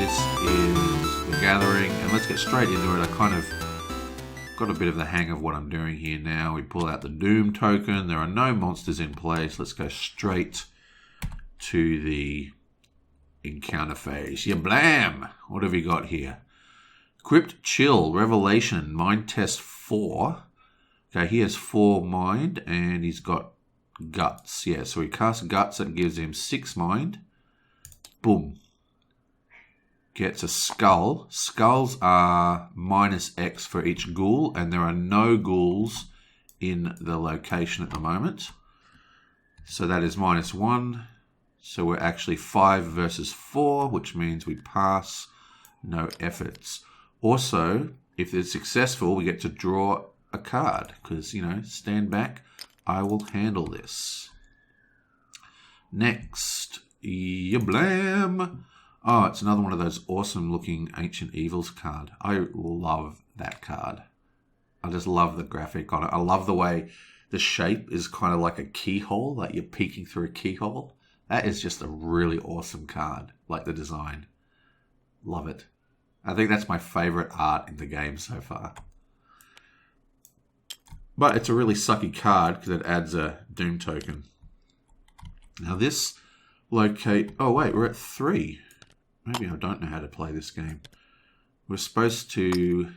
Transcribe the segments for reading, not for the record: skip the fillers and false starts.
This is the gathering, and let's get straight into it. I kind of got a bit of the hang of what I'm doing here now. We pull out the Doom token. There are no monsters in place. Let's go straight to the encounter phase. Yeah, blam! What have we got here? Crypt Chill, Revelation, Mind Test 4. Okay, he has 4 mind, and he's got Guts. Yeah, so he casts Guts, that gives him 6 mind. Boom. Gets a Skull. Skulls are -X for each ghoul, and there are no ghouls in the location at the moment. So that is -1. So we're actually 5 versus 4, which means we pass, no efforts. Also, if it's successful, we get to draw a card, because, you know, stand back, I will handle this. Next, blam! Oh, it's another one of those awesome looking Ancient Evils card. I love that card. I just love the graphic on it. I love the way the shape is kind of like a keyhole, like you're peeking through a keyhole. That is just a really awesome card, like the design. Love it. I think that's my favorite art in the game so far. But it's a really sucky card because it adds a Doom token. Now this locate... Oh wait, we're at 3. Maybe I don't know how to play this game. We're supposed to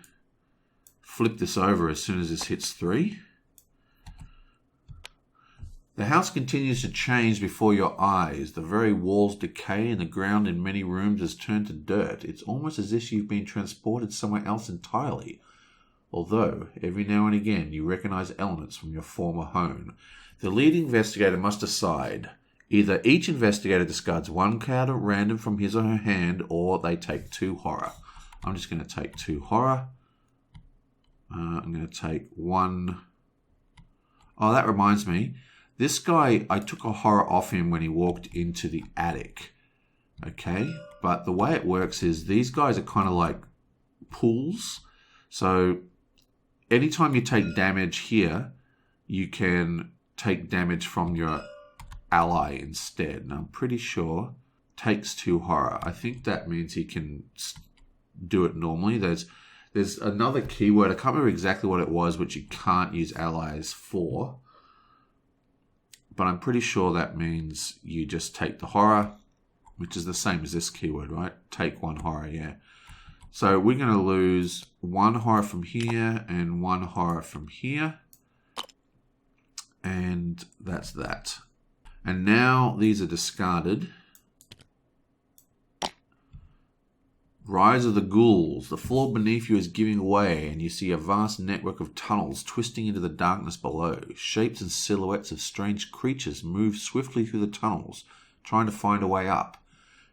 flip this over as soon as this hits 3. The house continues to change before your eyes. The very walls decay and the ground in many rooms has turned to dirt. It's almost as if you've been transported somewhere else entirely. Although, every now and again, you recognize elements from your former home. The lead investigator must decide. Either each investigator discards 1 card at random from his or her hand, or they take 2 horror. I'm just going to take 2 horror. I'm going to take 1... Oh, that reminds me. This guy, I took a horror off him when he walked into the attic. Okay? But the way it works is these guys are kind of like pools. So anytime you take damage here, you can take damage from your ally instead. And I'm pretty sure takes 2 horror. I think that means he can do it normally. There's another keyword. I can't remember exactly what it was, which you can't use allies for. But I'm pretty sure that means you just take the horror, which is the same as this keyword, right? Take 1 horror, yeah. So we're going to lose 1 horror from here and 1 horror from here. And that's that. And now these are discarded. Rise of the ghouls. The floor beneath you is giving way, and you see a vast network of tunnels twisting into the darkness below. Shapes and silhouettes of strange creatures move swiftly through the tunnels, trying to find a way up.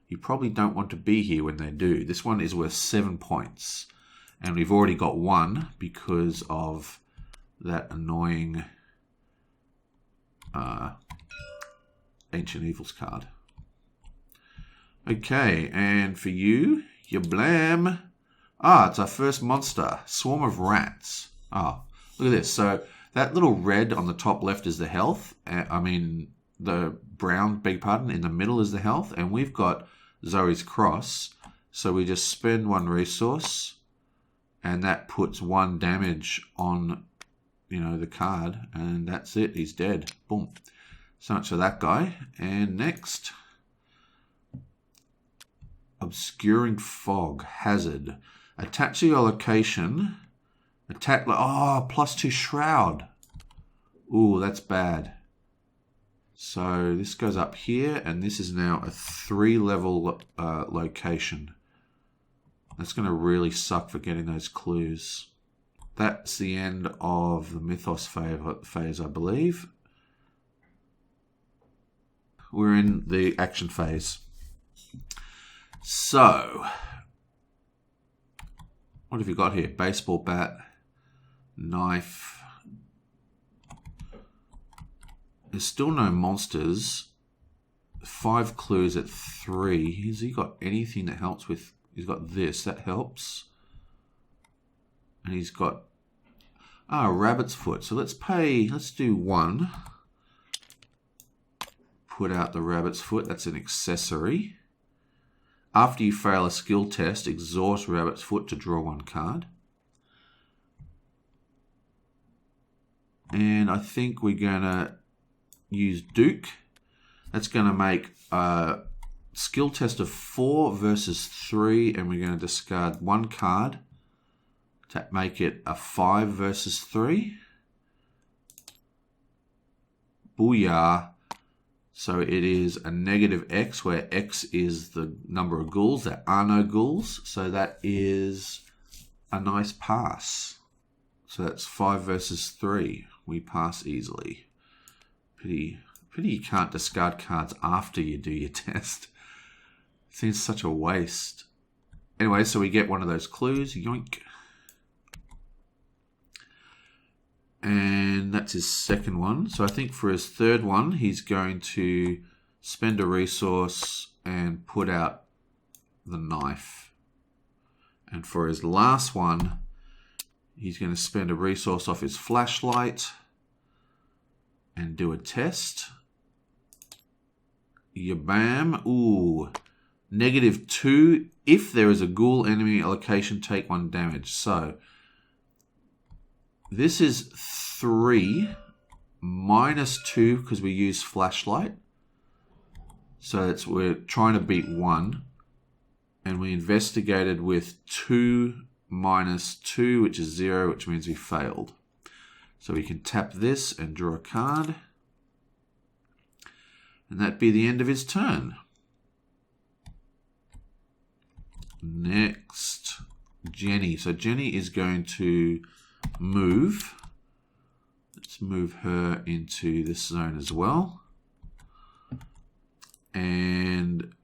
You probably don't want to be here when they do. This one is worth 7 points. And we've already got 1 because of that annoying Ancient Evils card. Okay, and for you... You blam. Ah, it's our first monster. Swarm of rats. Ah, look at this. So that little red on the top left is the health. The brown, beg pardon, in the middle is the health. And we've got Zoe's Cross. So we just spend 1 resource. And that puts 1 damage on, the card. And that's it. He's dead. Boom. So much for that guy. And next... Obscuring Fog, Hazard. Attach to your location. Attack, +2 Shroud. Ooh, that's bad. So this goes up here, and this is now a 3-level location. That's going to really suck for getting those clues. That's the end of the Mythos phase, I believe. We're in the action phase. So, what have you got here? Baseball bat, knife. There's still no monsters. 5 clues at 3. Has he got anything that helps with... He's got this, that helps. And he's got... rabbit's foot. So let's do 1. Put out the rabbit's foot. That's an accessory. After you fail a skill test, exhaust Rabbit's Foot to draw 1 card. And I think we're going to use Duke. That's going to make a skill test of 4 versus 3, and we're going to discard 1 card to make it a 5 versus 3. Booyah. So it is a negative X, where X is the number of ghouls. There are no ghouls, so that is a nice pass. So that's 5 versus 3. We pass easily. Pity you can't discard cards after you do your test. Seems such a waste. Anyway, so we get one of those clues. Yoink. And that's his second one. So I think for his third one, he's going to spend a resource and put out the knife. And for his last one, he's going to spend a resource off his flashlight and do a test. Yabam. Ooh. -2. If there is a ghoul enemy location, take 1 damage. So this is 3 -2 because we use flashlight. So we're trying to beat 1. And we investigated with 2 -2, which is 0, which means we failed. So we can tap this and draw a card. And that'd be the end of his turn. Next, Jenny. So Jenny is going to move. Let's move her into this zone as well. And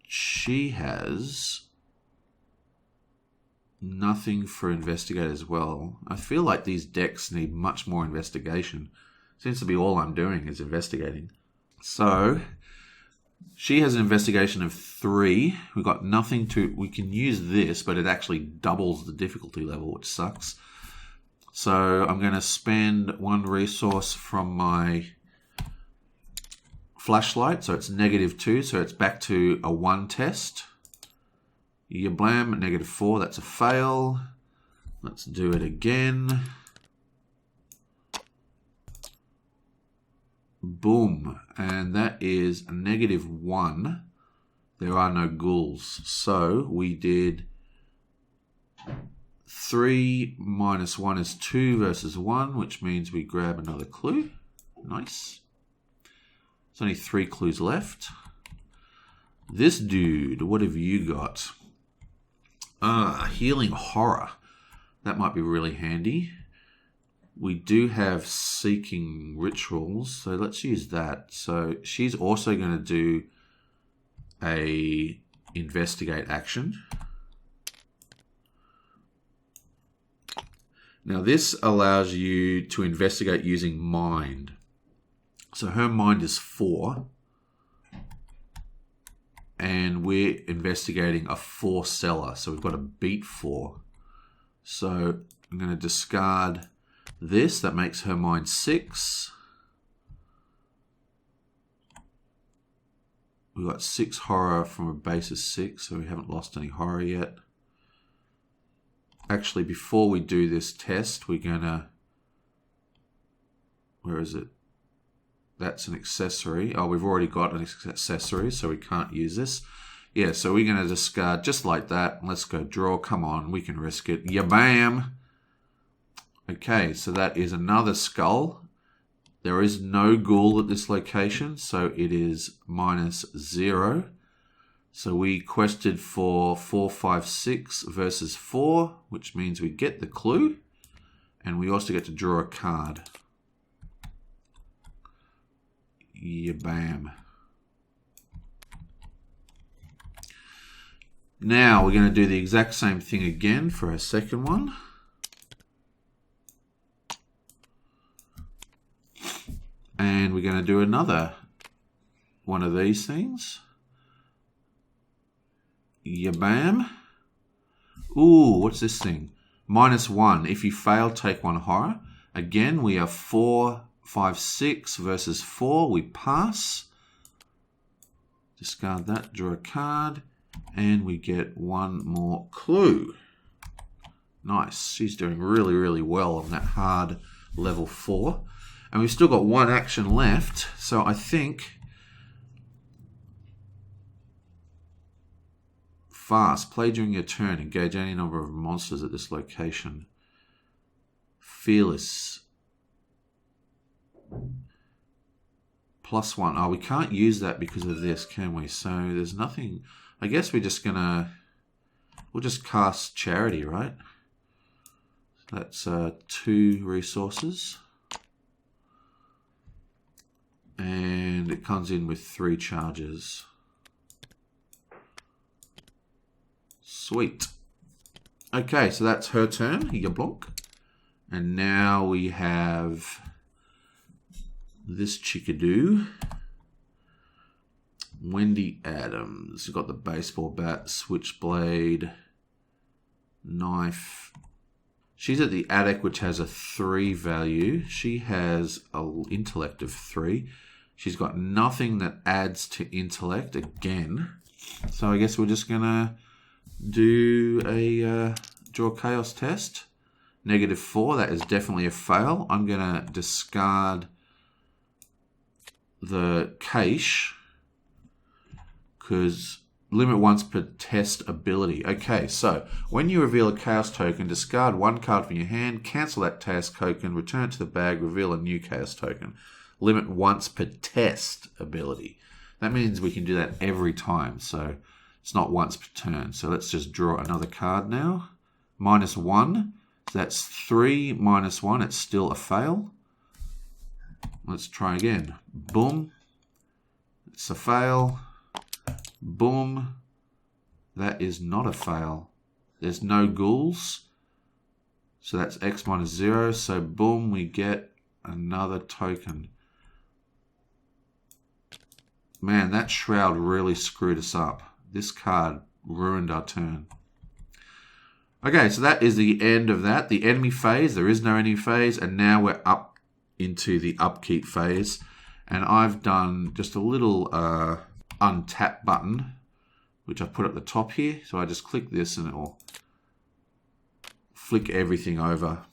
she has nothing for investigate as well. I feel like these decks need much more investigation. Seems to be all I'm doing is investigating. So she has an investigation of 3. We've got nothing to... We can use this, but it actually doubles the difficulty level, which sucks. So I'm going to spend 1 resource from my flashlight. So it's -2, so it's back to a 1 test. Yablam, -4, that's a fail. Let's do it again. Boom. And that is a -1. There are no ghouls. So we did 3 minus 1 is 2 versus 1, which means we grab another clue. Nice. There's only 3 clues left. This dude, what have you got? Healing Horror. That might be really handy. We do have Seeking Rituals, so let's use that. So she's also going to do a investigate action. Now this allows you to investigate using mind. So her mind is 4. And we're investigating a 4 cellar. So we've got to beat 4. So I'm going to discard this. That makes her mind 6. We've got 6 horror from a base of 6. So we haven't lost any horror yet. Actually, before we do this test, we're going to... Where is it? That's an accessory. Oh, we've already got an accessory, so we can't use this. Yeah, so we're going to discard just like that. Let's go draw. Come on, we can risk it. Yabam! Okay, so that is another skull. There is no ghoul at this location, so it is -0. So we quested for 4, 5, 6 versus 4, which means we get the clue. And we also get to draw a card. Yeah, bam. Now we're going to do the exact same thing again for our second one. And we're going to do another one of these things. Yeah, bam. Ooh, what's this thing? -1. If you fail, take 1 horror. Again, we are 4, 5, 6 versus 4. We pass. Discard that. Draw a card. And we get one more clue. Nice. She's doing really, really well on that hard level 4. And we've still got one action left. So I think... Fast. Play during your turn. Engage any number of monsters at this location. Fearless. +1. Oh, we can't use that because of this, can we? So there's nothing... I guess we're just gonna... We'll just cast Charity, right? That's 2 resources. And it comes in with 3 charges. Sweet. Okay, so that's her turn, Yablonk. And now we have this chickadoo. Wendy Adams. We've got the baseball bat, switchblade, knife. She's at the attic, which has a 3 value. She has an intellect of 3. She's got nothing that adds to intellect again. So I guess we're just going to do a draw chaos test. -4, that is definitely a fail. I'm going to discard the cache because limit once per test ability. Okay, so when you reveal a chaos token, discard 1 card from your hand, cancel that chaos token, return it to the bag, reveal a new chaos token. Limit once per test ability. That means we can do that every time, so it's not once per turn. So let's just draw another card now. -1, so that's 3 -1, it's still a fail. Let's try again. Boom. It's a fail. Boom. That is not a fail. There's no ghouls. So that's X -0. So boom, we get another token. Man, that shroud really screwed us up. This card ruined our turn. Okay, so that is the end of that. The enemy phase. There is no enemy phase. And now we're up into the upkeep phase. And I've done just a little untap button, which I put at the top here. So I just click this and it will flick everything over.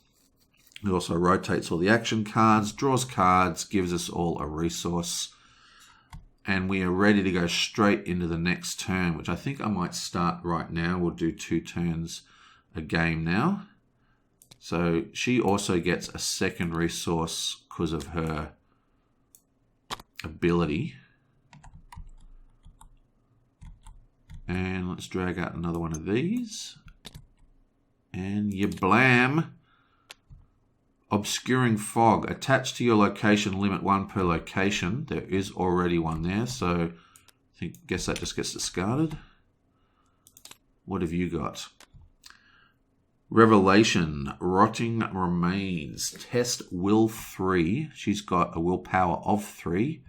It also rotates all the action cards, draws cards, gives us all a resource. And we are ready to go straight into the next turn, which I think I might start right now. We'll do 2 turns a game now. So she also gets a second resource because of her ability. And let's drag out another one of these. And yablam. Obscuring fog. Attached to your location, limit 1 per location. There is already one there, so I guess that just gets discarded. What have you got? Revelation. Rotting remains. Test will 3. She's got a willpower of 3.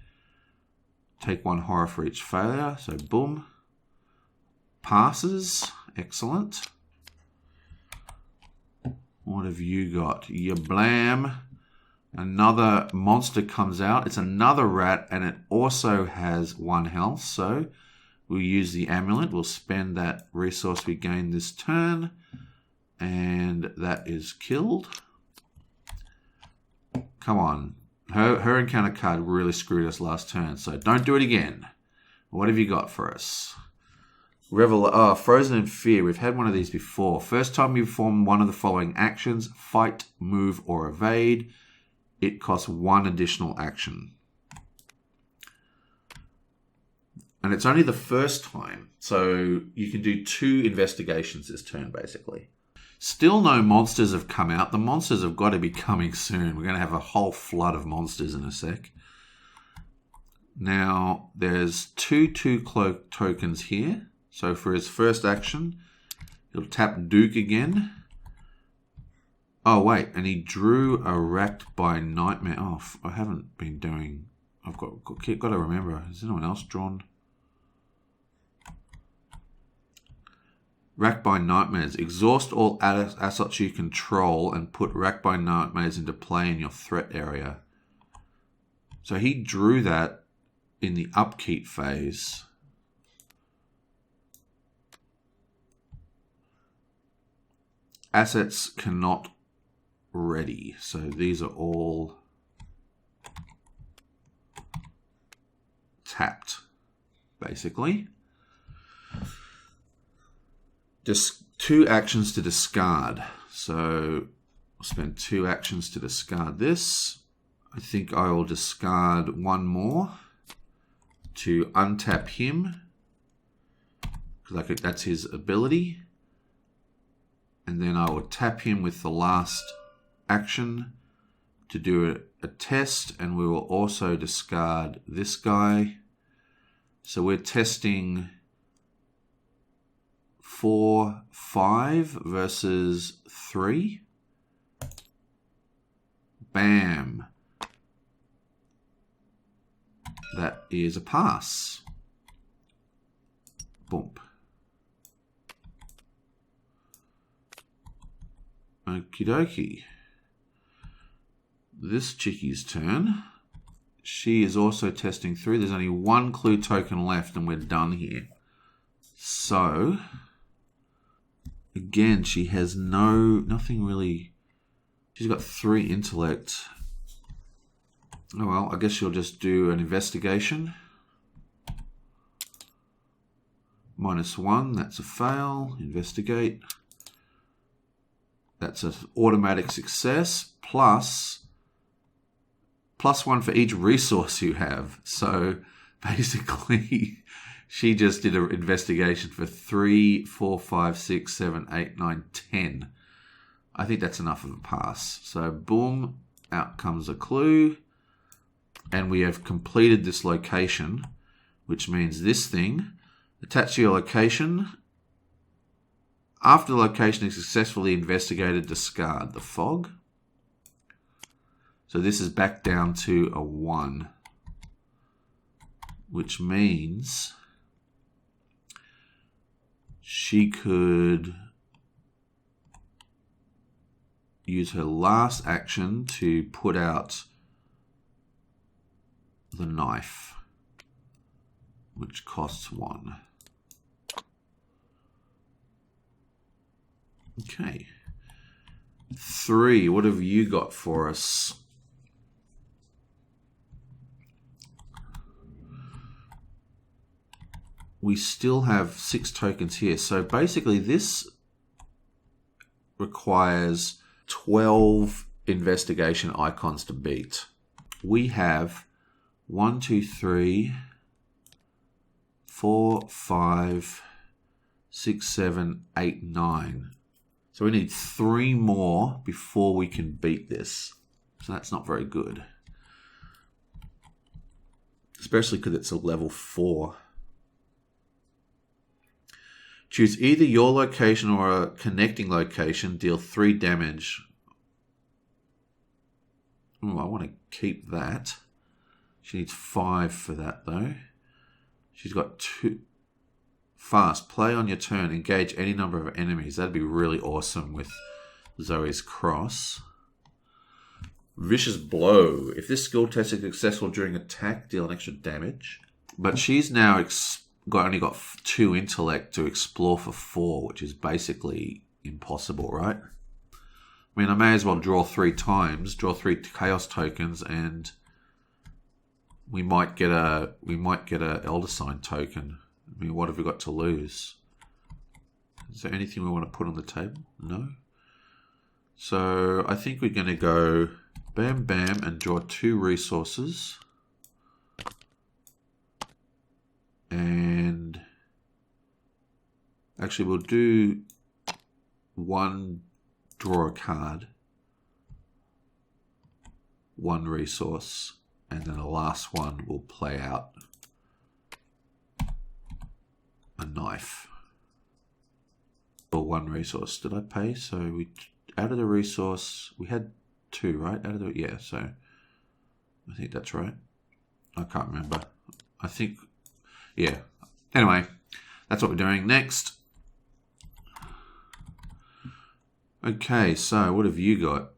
Take 1 horror for each failure. So boom. Passes. Excellent. What have you got? Yablam. Another monster comes out. It's another rat, and it also has 1 health. So we'll use the amulet. We'll spend that resource we gained this turn. And that is killed. Come on. Her encounter card really screwed us last turn, so don't do it again. What have you got for us? Frozen in Fear. We've had one of these before. First time you perform one of the following actions: fight, move, or evade. It costs 1 additional action. And it's only the first time. So you can do 2 investigations this turn, basically. Still no monsters have come out. The monsters have got to be coming soon. We're going to have a whole flood of monsters in a sec. Now, there's 2 cloak tokens here. So for his first action, he'll tap Duke again. Oh, wait. And he drew a Racked by Nightmare. Oh, I haven't been doing... I've got to remember. Has anyone else drawn... Racked by Nightmares. Exhaust all assets you control and put Racked by Nightmares into play in your threat area. So he drew that in the upkeep phase. assets cannot ready. So these are all tapped, basically. Just 2 actions to discard. So I'll spend 2 actions to discard this. I think I will discard 1 more to untap him, because that's his ability. And then I will tap him with the last action to do a test, and we will also discard this guy. So we're testing 4, 5 versus 3. Bam. That is a pass. Boom. Okie dokie. This chickie's turn. She is also testing 3. There's only 1 clue token left and we're done here. So, again, she has nothing really. She's got 3 intellect. Oh well, I guess she'll just do an investigation. -1, that's a fail. Investigate. That's an automatic success. +1 for each resource you have. So basically, she just did an investigation for 3, 4, 5, 6, 7, 8, 9, 10. I think that's enough of a pass. So boom, out comes a clue. And we have completed this location, which means this thing, attach to your location. After the location is successfully investigated, discard the fog. So this is back down to a 1, which means she could use her last action to put out the knife, which costs 1. Okay. 3, what have you got for us? We still have 6 tokens here. So basically this requires 12 investigation icons to beat. We have 1, 2, 3, 4, 5, 6, 7, 8, 9. So we need 3 more before we can beat this. So that's not very good. Especially because it's a level 4. Choose either your location or a connecting location. Deal 3 damage. Oh, I want to keep that. She needs 5 for that though. She's got 2. Fast. Play on your turn. Engage any number of enemies. That'd be really awesome with Zoe's cross. Vicious Blow. If this skill test is successful during attack, deal an extra damage. But she's now only got 2 intellect to explore for 4, which is basically impossible, right? I mean, I may as well draw 3 times, draw 3 chaos tokens, and we might get a Elder Sign token. I mean, what have we got to lose? Is there anything we want to put on the table? No. So I think we're going to go bam bam and draw 2 resources. And actually we'll do 1 draw a card, 1 resource, and then the last one will play out a knife. Or 1 resource. Did I pay? So we out of the resource we had 2, right? Out of the, yeah, so I think that's right. I can't remember. I think, yeah. Anyway, that's what we're doing next. Okay, so what have you got?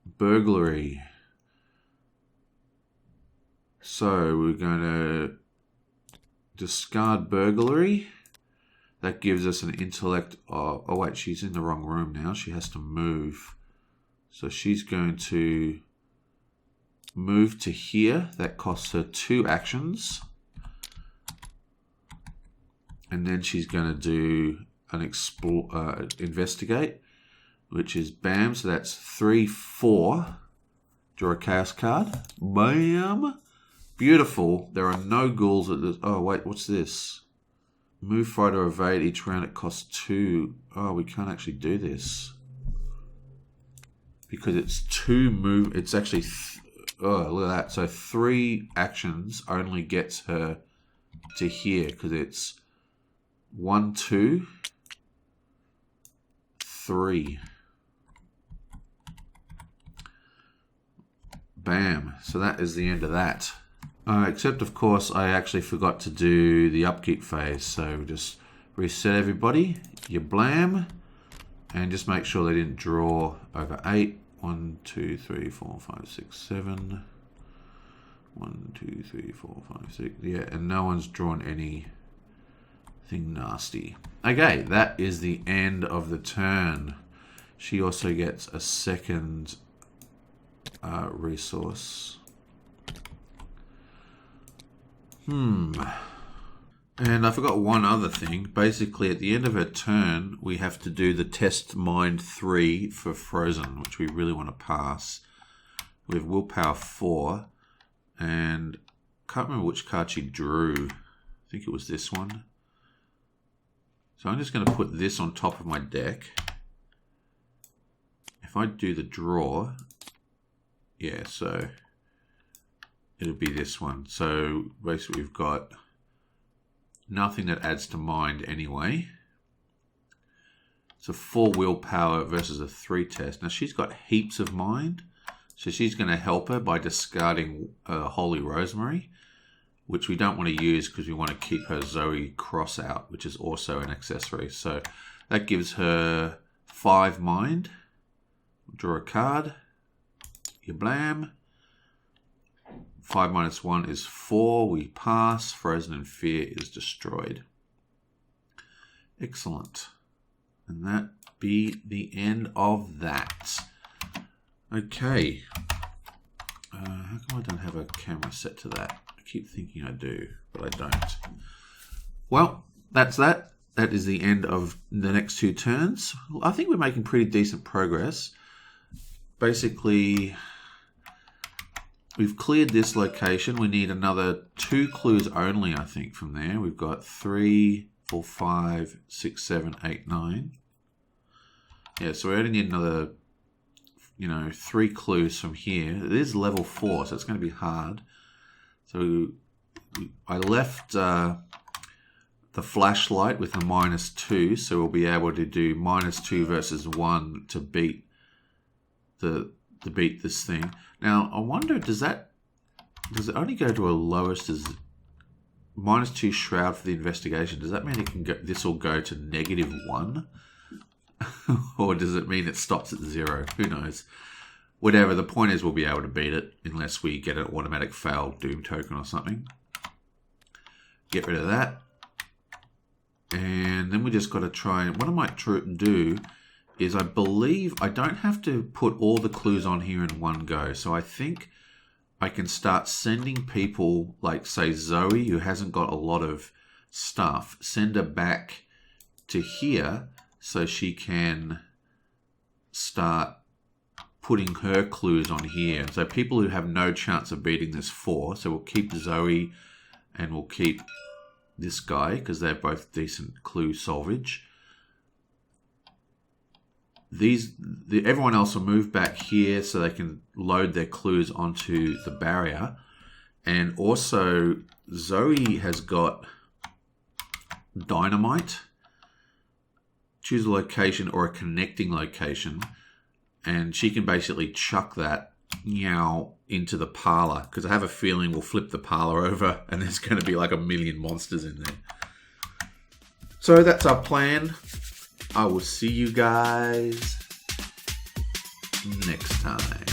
Burglary. So we're going to discard burglary. That gives us an intellect of... Oh, wait, she's in the wrong room now. She has to move. So she's going to move to here. That costs her 2 actions. And then she's going to do an investigate, which is bam. So that's 3, 4. Draw a chaos card. Bam. Beautiful. There are no ghouls at this. Oh, wait, what's this? Move, fight, or evade. Each round it costs 2. Oh, we can't actually do this. Because it's 2 move. It's actually... oh, look at that. So 3 actions only gets her to here. Because it's 1, 2, 3. Bam. So that is the end of that. Except, of course, I actually forgot to do the upkeep phase. So just reset everybody. You blam. And just make sure they didn't draw over 8. 1, 2, 3, 4, 5, 6, 7. 1, 2, 3, 4, 5, 6. Yeah, and no one's drawn anything nasty. Okay, that is the end of the turn. She also gets a second resource. And I forgot one other thing. Basically, at the end of her turn, we have to do the test mind 3 for Frozen, which we really want to pass. We have willpower 4, and can't remember which card she drew. I think it was this one. So I'm just going to put this on top of my deck. If I do the draw, yeah, so it'll be this one. So basically we've got nothing that adds to mind anyway. It's a 4 willpower versus a 3 test. Now she's got heaps of mind. So she's going to help her by discarding Holy Rosemary, which we don't want to use because we want to keep her Zoe Cross out, which is also an accessory. So that gives her 5 mind. Draw a card. You blam. 5 minus 1 is 4. We pass. Frozen in Fear is destroyed. Excellent. And that be the end of that. Okay. How come I don't have a camera set to that? I keep thinking I do, but I don't. Well, that's that. That is the end of the next 2 turns. I think we're making pretty decent progress. Basically, we've cleared this location. We need another 2 clues only, I think, from there. We've got 3, 4, 5, 6, 7, 8, 9. Yeah, so we only need another, 3 clues from here. It is level 4, so it's going to be hard. So I left the flashlight with a -2, so we'll be able to do -2 versus 1 to beat beat this thing. Now I wonder, does it only go to a lowest as -2 shroud for the investigation? Does that mean it can go? This will go to -1, or does it mean it stops at 0? Who knows? Whatever. The point is, we'll be able to beat it unless we get an automatic failed doom token or something. Get rid of that. And then we just got to try, what I might do is, I believe I don't have to put all the clues on here in one go. So I think I can start sending people, like say Zoe, who hasn't got a lot of stuff, send her back to here so she can start putting her clues on here. So people who have no chance of beating this 4, so we'll keep Zoe and we'll keep this guy because they're both decent clue salvage. Everyone else will move back here so they can load their clues onto the barrier. And also Zoe has got dynamite. Choose a location or a connecting location, and she can basically chuck that into the parlor, because I have a feeling we'll flip the parlor over and there's going to be like a million monsters in there. So that's our plan. I will see you guys next time.